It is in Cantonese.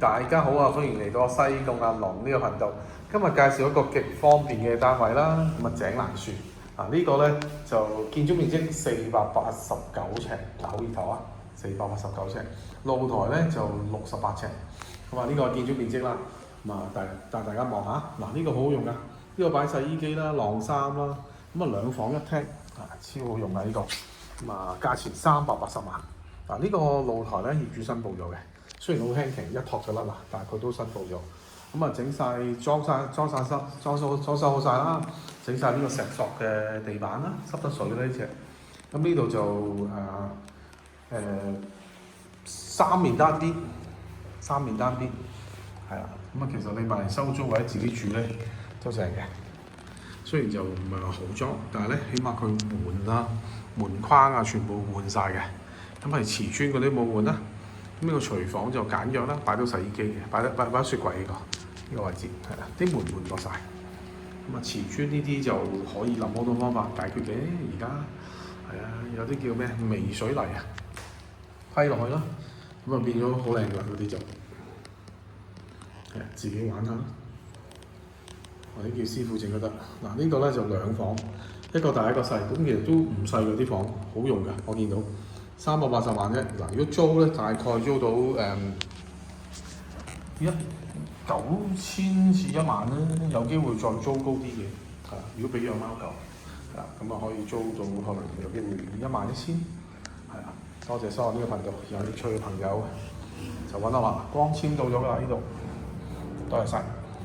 大家好啊！歡迎嚟到西貢阿龍呢個頻道。今日介紹一個極方便嘅單位啦，咁啊井欄樹啊呢個呢就建築面積489尺，好意頭啊，489尺，露台呢就68尺，咁啊呢個建築面積啦，咁啊帶大家望下，嗱呢個好好用噶，呢個擺洗衣機啦、晾衫啦，咁啊2房1廳啊超好用啊呢個，咁啊價錢380萬。嗱呢個露台咧業主申報咗嘅，雖然好輕騎，一托就甩啦，但係佢都申報咗。咁啊整晒裝修好晒啦，整晒呢個石塑嘅地板啦，濕得水呢隻。咁呢度就三面單邊，係啦。咁啊其實你買嚟收租或者自己住咧都正嘅。雖然就唔係話好裝，但係咧起碼佢門啦、門框啊全部換晒嘅。咁係瓷磚嗰啲冇換啦，咁呢個廚房就簡約啦，擺到洗衣機嘅，擺得雪櫃呢個位置係啦，啲門換過晒。咁啊瓷磚呢啲就可以諗好多方法解決嘅，而家係啊有啲叫咩微水泥啊，批落去啦，咁啊變咗好靚㗎嗰啲就係自己玩下，或者叫師傅整都得。嗱呢個咧就2房，一個大一個細，咁其實都唔細㗎啲房，好用㗎，我見到。380萬啫，嗱如果租咧大概租到9,000至1萬咧，有機會再租高啲嘅，係啦。如果俾養貓狗，係啦，咁啊可以租到可能有機會11000，係啦。多謝收看呢個頻道，有興趣嘅朋友就揾我啦。光纖到咗㗎啦呢度，多謝晒。